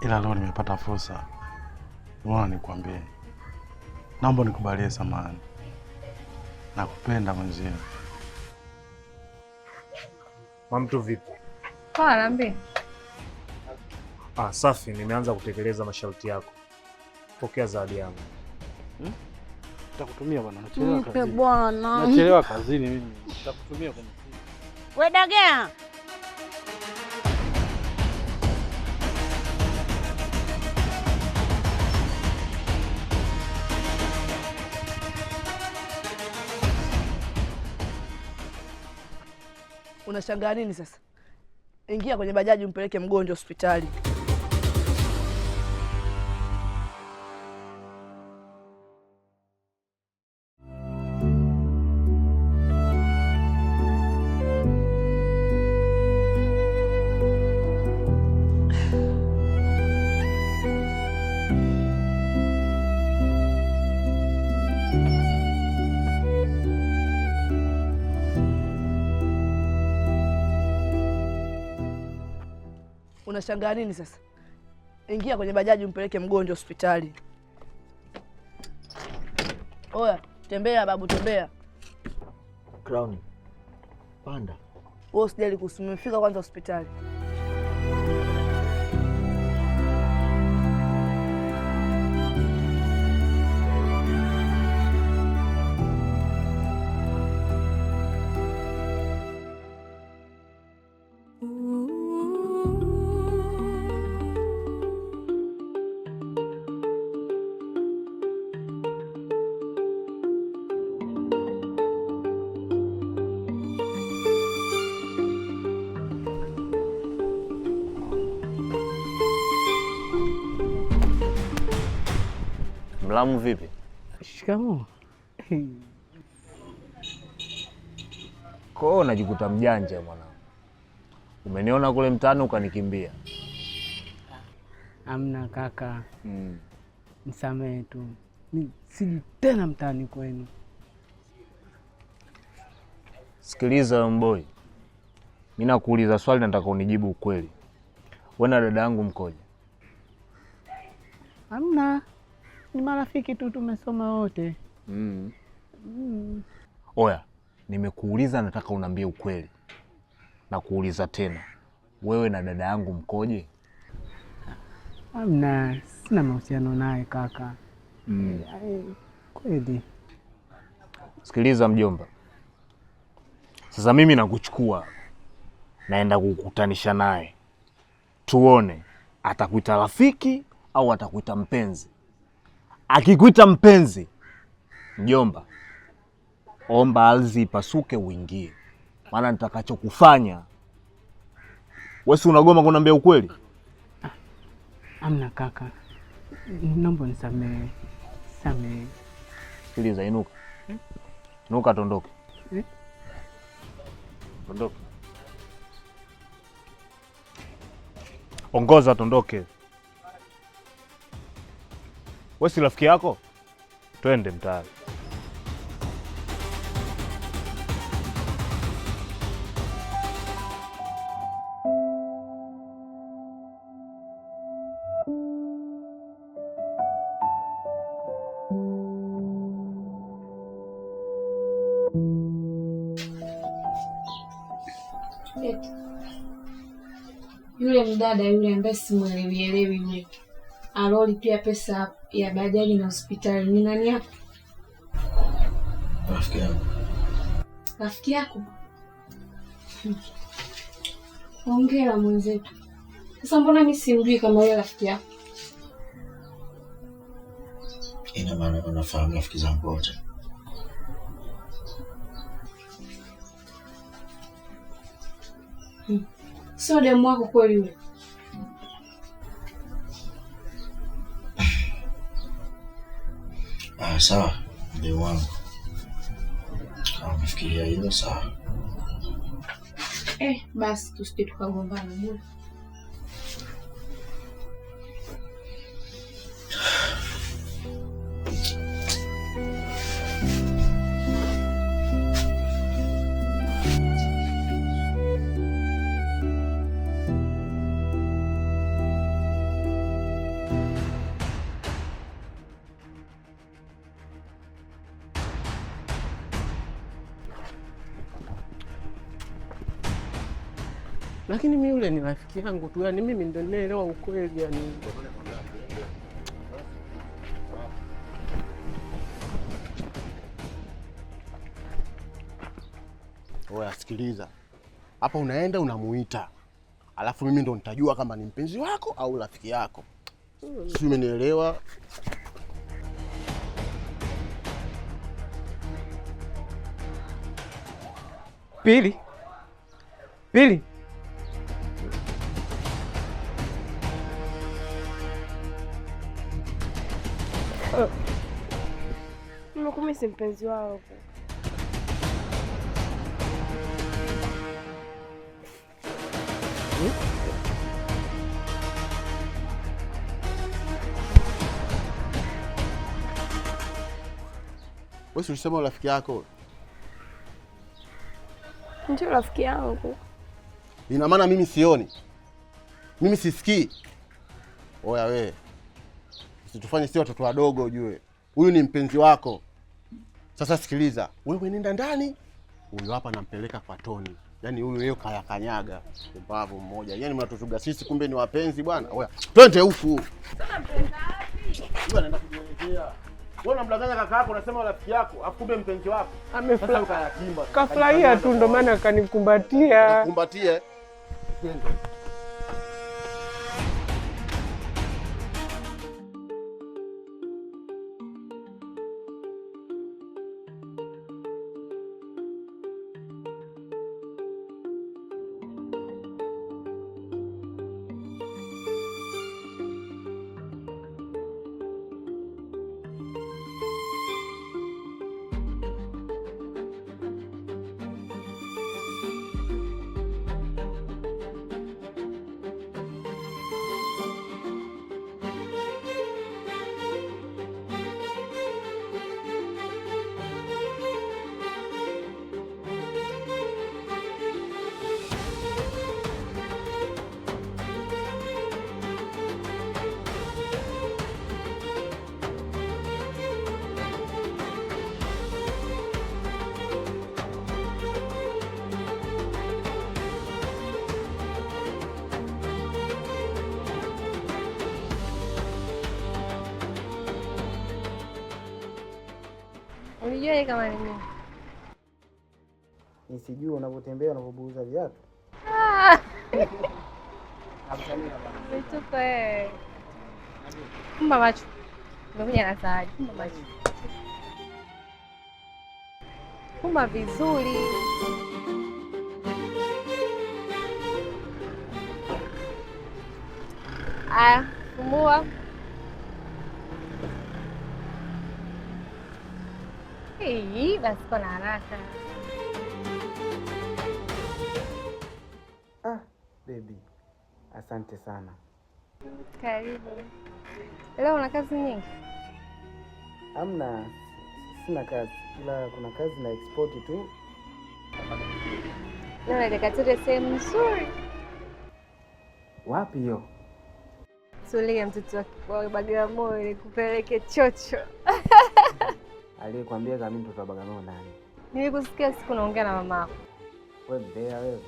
ila leo nimepata fursa. Unaona nikwambie. Naomba nikubalie samahani. Nakupenda mwenzio. Mamtu vipi? Poa, niambie. Safi, nimeanza kutekeleza masharti yako. Pokea zawadi yangu. Nitakutumia bwana, nachelewa kazini. Mpe bwana. Nachelewa kazini mimi. Nitakutumia kwenye simu. Wewe Dagea. Unashangaa nini sasa? Ingia kwenye bajaji umpeleke mgonjwa hospitali. Unashangaa nini sasa? Ingia kwenye bajaji umpeleke mgonjwa hospitali. Oya, tembea babu, tembea. Crown. Panda. Wewe usijali kuhusu, umefika kwanza hospitali. Mlamu vipi? Shikamoo. Kwa hiyo unajikuta mjanja mwanangu. Umeniona kule mtaani ukanikimbia. Amna kaka. Nisamehe tu. Siji tena mtaani kwenu. Sikiliza mboi. Mimi nakuuliza swali, nataka unijibu ukweli. Wewe na dada yangu mkoje? Amna. Ni marafiki tu, tumesoma wote. Oya, nimekuuliza, nataka uniambie ukweli. Na kuuliza tena. Wewe na dada yangu mkoje? Amna, sina mahusiano naye kaka. Kweli. Sikiliza mjomba. Sasa mimi nakuchukua. Naenda kukutanisha naye. Tuone atakuita rafiki au atakuita mpenzi. Akikuita mpenzi, mjomba, omba ardhi ipasuke uingie. Maana nitakachokufanya. Wewe si unagoma kuniambia ukweli? Amna kaka. Naomba nisamehe. Samehe. Sikiliza, inuka. Inuka tondoke. Tondoke. Ongoza tondoke. Wewe si rafiki yako? Twende mtaani. Yule mdada yule ambaye simuelewi yule alolipia pesa ya bajaji na hospitali ni nani yako? Rafiki yangu. Rafiki yako? Hongera mwenzetu. Sasa mbona mimi simjui kama yule rafiki yako? Ina maana unafahamu rafiki zangu wote. Sio demu wako kweli yule? Sawa, demu wangu. Kama unafikiria hilo sawa. Basi tusije tukagombana bure. lakini mimi yule ni rafiki yangu tu, yani mimi ndio nielewa ukweli yani. Oya, sikiliza. Hapa unaenda unamuita, alafu mimi ndo nitajua kama ni mpenzi wako au rafiki yako. Si umenielewa? Pili. Mimi si mpenzi wako. Wewe ulisema rafiki yako? Ndio rafiki yangu. Ina maana mimi sioni? Mimi sisikii? Oya wewe. Usitufanye si watoto wadogo ujue. Huyu ni mpenzi wako. Sasa sikiliza, wewe nenda ndani. Huyu hapa nampeleka kwa Toni. Yaani huyu yeye kaya kanyaga. Mbavu mmoja. Yaani mnatuzuga sisi kumbe ni wapenzi bwana. Oya, twende huku. Sasa mpenzi wapi? Huyu anaenda kujielezea. Wewe unamdanganya kaka yako unasema rafiki yako, akumbe mpenzi wako. Amefurahi. Kafurahia tu ndo maana akanikumbatia. Kumbatie. Unijue kama ni mimi? Nisijue unapotembea unapobuuza viatu. Nituko Fumba macho. Umekuja na zawadi. Fumba macho. Fumba vizuri. Aya, fumbua. Hii basi kwa haraka. Baby, asante sana. Karibu. Leo una kazi nyingi? Hamna, sina kazi, ila kuna kazi na export tu. Leo nataka tuende sehemu nzuri. Wapi hiyo? Tulie mtoto wa Bagamoyo nikupeleke chocho. Aliyekwambia kama mimi mtoto wa Bagamoyo nani? Nilikusikia siku naongea na mamako. Wewe mbea wewe.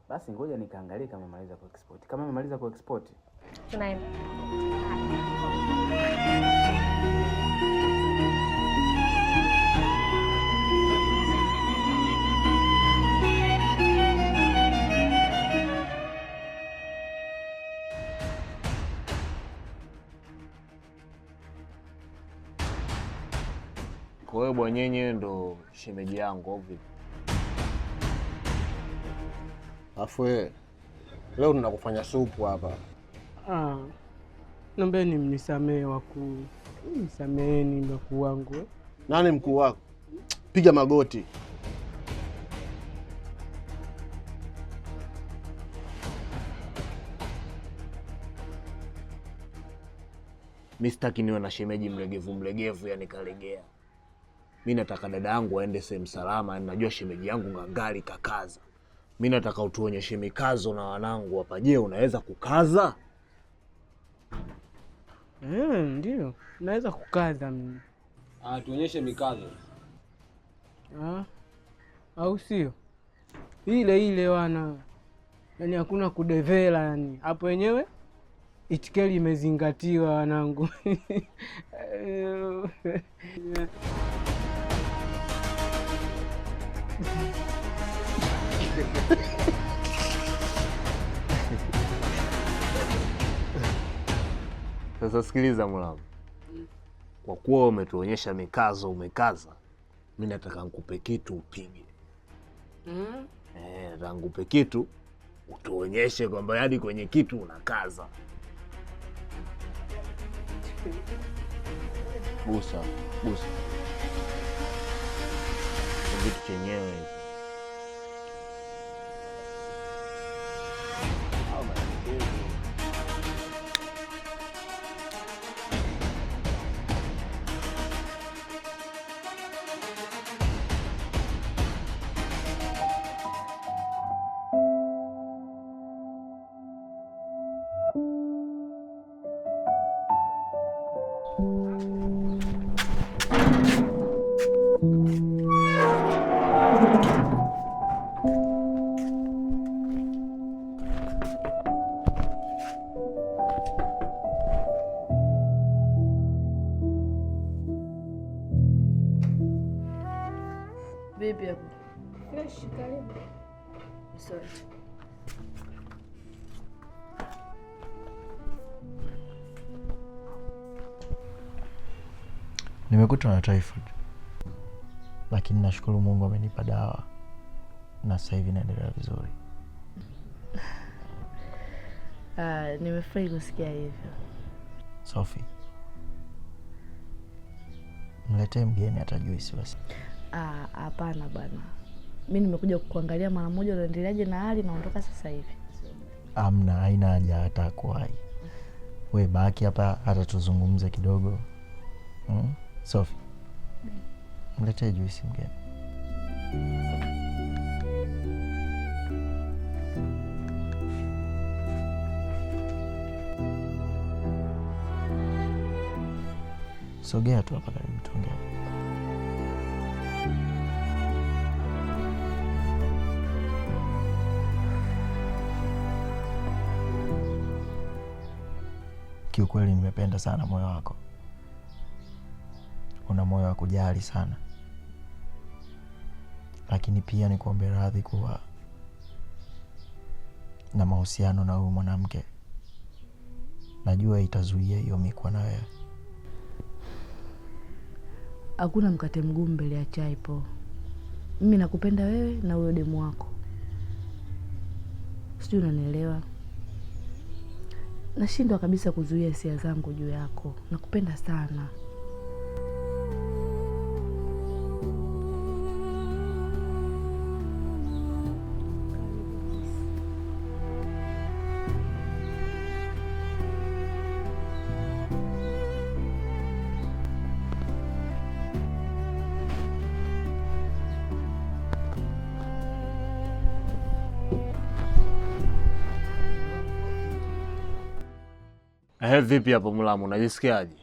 Basi ngoja nikaangalie kama amemaliza ku export. Kama amemaliza ku export, tunaenda. Kwa hiyo bwanyenye ndo shemeji yangu au vipi? Afu leo tunakufanya supu hapa. Naombeni mnisamee wakuu. Mnisameeni mkuu wangu. Nani mkuu wako? Piga magoti. Mimi sitaki niwe na shemeji mlegevu yani kalegea. Mimi nataka dada yangu aende sehemu salama, najua shemeji yangu ngangari kakaza. Mimi nataka utuonyeshe mikazo na wanangu hapa. Je, unaweza kukaza? Ndio. Naweza kukaza mimi. Tuonyeshe mikazo. Au sio? ile ile wana, yaani hakuna kudevela, yani hapo wenyewe itikeli imezingatiwa wanangu. Sasa sikiliza Mulamu, kwa kuwa umetuonyesha mikazo umekaza, mimi nataka nikupe kitu upige. Nataka nikupe kitu utuonyeshe kwamba hadi kwenye kitu unakaza. Busa, busa. Kitu chenyewe hicho. Vipi hapo? Fresh, karibu. Sorry. Nimekutwa na typhoid, lakini nashukuru Mungu amenipa dawa na sasa hivi naendelea vizuri. Nimefurahi kusikia hivyo. Sophie, mletee mgeni hata juisi basi. Hapana bwana, mimi nimekuja kukuangalia mara moja unaendeleaje na hali, naondoka sasa hivi. Amna, haina haja hata kuwahi. Wewe baki hapa hata tuzungumze kidogo. Sophie, mletee juisi mgeni. Sogea tu hapa karibu tuongee. Kiukweli nimependa sana moyo wako. Una moyo wa kujali sana. Lakini pia nikuombe radhi kuwa na mahusiano na huyu mwanamke. Najua itazuia hiyo mikwa na wewe. Hakuna mkate mgumu mbele ya chai po. Mimi nakupenda wewe na huyo demu wako. Sijui unanielewa. Nashindwa kabisa kuzuia hisia zangu juu yako. Nakupenda sana. Vipi hapo Mulamu, unajisikiaje?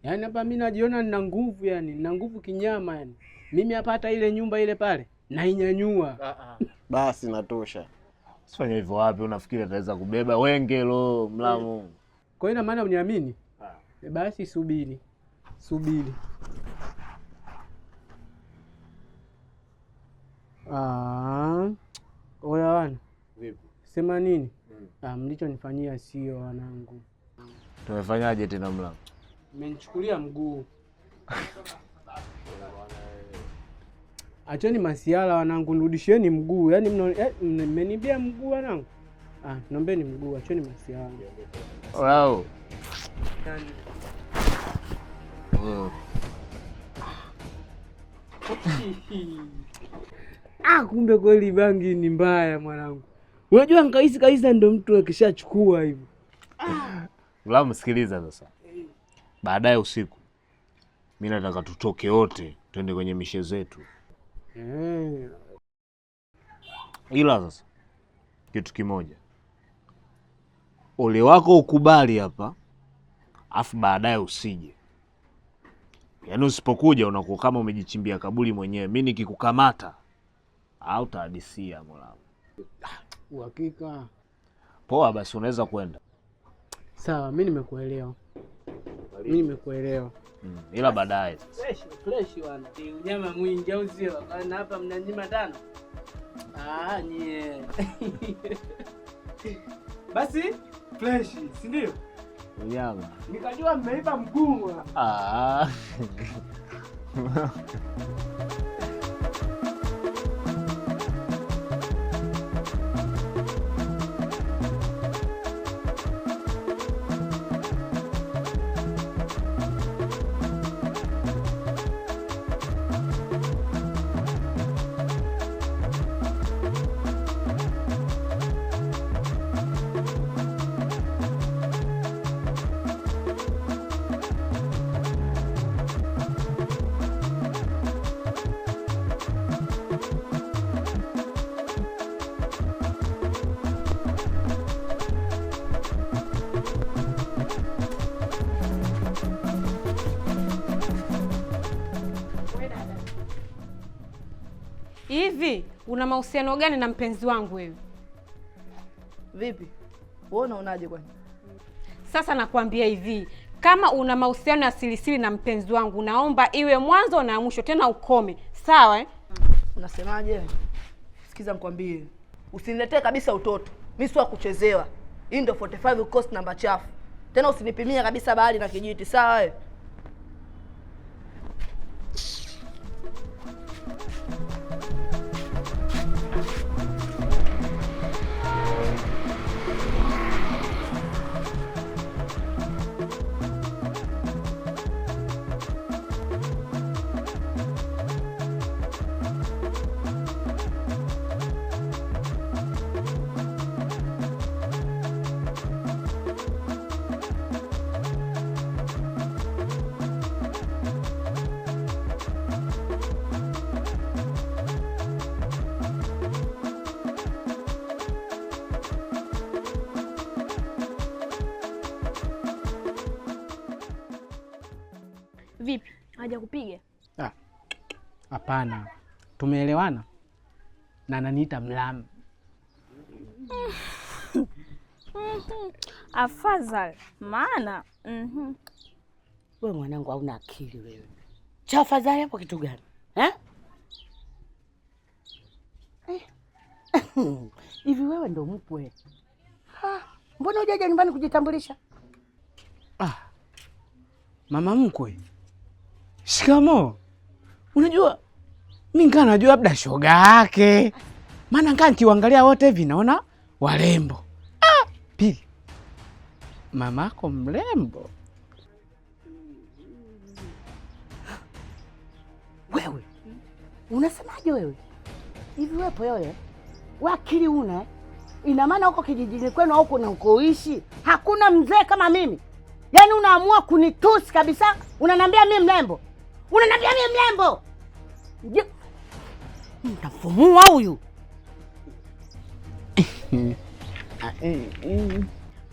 Yaani hapa mimi najiona nina nguvu, yani nina nguvu kinyama yani. Mimi hapa hata ile nyumba ile pale nainyanyua. Basi natosha. Usifanye hivyo wapi, unafikiri ataweza kubeba wengelo Mulamu? Kwa hiyo ina maana uniamini? Basi subiri. Subiri. Oya wana. Vipi? Sema nini? Mlichonifanyia sio wanangu. Tumefanyaje tena Mulamu? Mmenichukulia mguu. Acheni masiala wanangu, nirudishieni mguu. Yaani mmenibia mguu wanangu. Nombeni mguu, acheni masiala. Wow. Kumbe kweli bangi ni mbaya mwanangu. Unajua nkahisi kabisa ndo mtu akishachukua hivyo. Mulamu, sikiliza sasa. Baadaye usiku mimi nataka tutoke wote twende kwenye mishe zetu. Ila sasa kitu kimoja, ole wako ukubali hapa, afu baadaye usije. Yaani usipokuja unakuwa kama umejichimbia kaburi mwenyewe. Mimi nikikukamata au utahadisia Mulamu? Uhakika. Poa basi, unaweza kwenda. Sawa, mimi nimekuelewa. Ila baadaye Fresh wana. Unyama mwingi au sio? Kana hapa mnanyima tano. Nye. Basi fresh, si ndio? unyama. Nikajua mmeipa mgumu. Hivi una mahusiano gani na mpenzi wangu wewe? Vipi? Wewe unaonaje kwani? Sasa nakwambia hivi, kama una mahusiano ya silisili na mpenzi wangu, naomba iwe mwanzo na mwisho, tena ukome. Sawa Unasemaje? Sikiza nikwambie. Usiniletee kabisa utoto. Mimi si wa kuchezewa. Hii ndio 45 cost namba chafu. Tena usinipimie kabisa bahari na kijiti, sawa wewe? Vipi? Haja kupiga? Hapana. Tumeelewana? Na ananiita Mlamu. Afadhali. Maana wewe mwanangu hauna akili wewe. Cha afadhali hapo kitu gani? Hivi wewe ndo mpwe. Mbona hujaja nyumbani kujitambulisha? Mama mkwe. Shikamoo. Unajua mimi ngaa najua labda shoga yake. Maana ngaa nikiangalia wote hivi naona warembo. Pili. Mamako mrembo. Wewe. Unasemaje wewe? Hivi wewe poyoye? Wakili una? Ina maana huko kijijini kwenu au kuna ukoishi hakuna mzee kama mimi? Yaani unaamua kunitusi kabisa? Unaniambia mimi mrembo? Unaniambia mimi mrembo? Mtafumua huyu.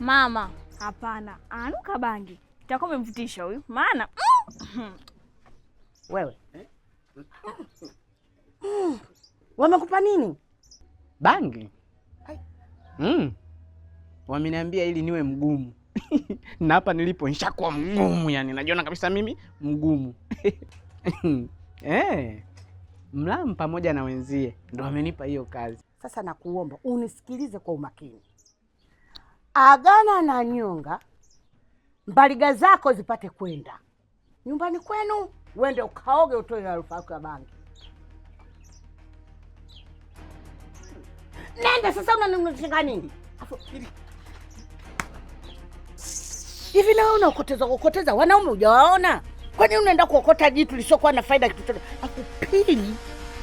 Mama, hapana. Anuka bangi. Utakuwa umemvutisha huyu. Maana wewe. Wamekupa nini? Bangi. Wameniambia ili niwe mgumu. Na hapa nilipo nishakuwa mgumu, yani najiona kabisa mimi mgumu. Mlamu pamoja na wenzie ndo wamenipa hiyo kazi. Sasa nakuomba unisikilize kwa umakini. Agana na nyonga, mbaliga zako zipate kwenda nyumbani kwenu, uende ukaoge utoe harufu yako ya bangi. Nenda sasa, unanishika nini? Hivi na wewe unakoteza wanaume hujawaona? Kwani unaenda kuokota jitu lisiokuwa na faida kitu chochote? Akupili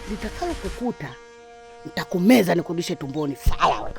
litakalo kukuta nitakumeza nikurudishe tumboni. Fala wewe.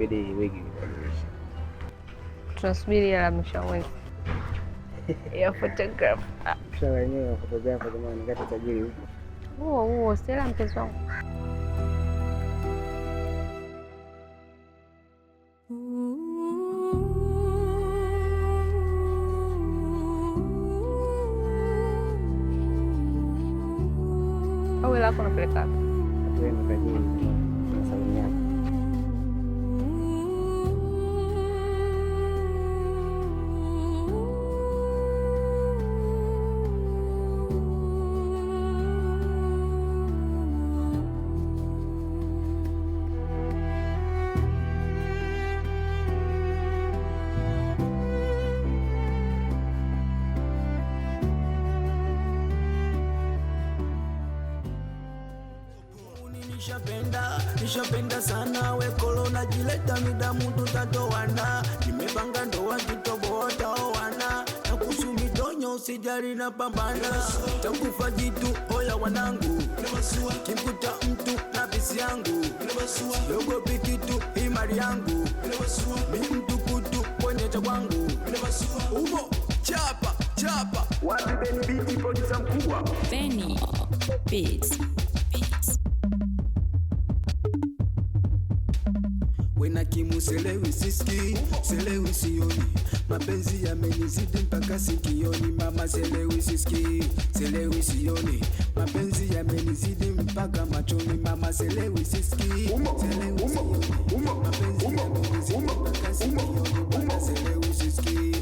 inabidi wigi ibadilishe. Tunasubiri hela mwisho wa mwezi ya photograph. Mshahara wenyewe wa photographer jamani, kata tajiri huko. Huo si hela mpenzi wangu. Au hela yako unapeleka wapi? Wewe ni tajiri na saluni yako. Nishapenda sana we kolona jileta midamu tutatowana. Nimepanga ndoa kitoboa taowana. Na kusumi donyo usijari na pambana. Takufa jitu oya wanangu. Kimkuta mtu na bisi yangu. Siogopi kitu imari yangu. Mi mtu kutu kwenye chakwangu. Umo chapa chapa. Wapi Benny Beats producer mkubwa. Benny Beats. Wena kimu selewi siski, selewi sioni. Mapenzi yamenizidi mpaka sikioni. Mama selewi siski, selewi sioni. Mapenzi yamenizidi mpaka machoni. Mama selewi siski, selewi sioni. Mapenzi yamenizidi mpaka sikioni. Mama selewi siski,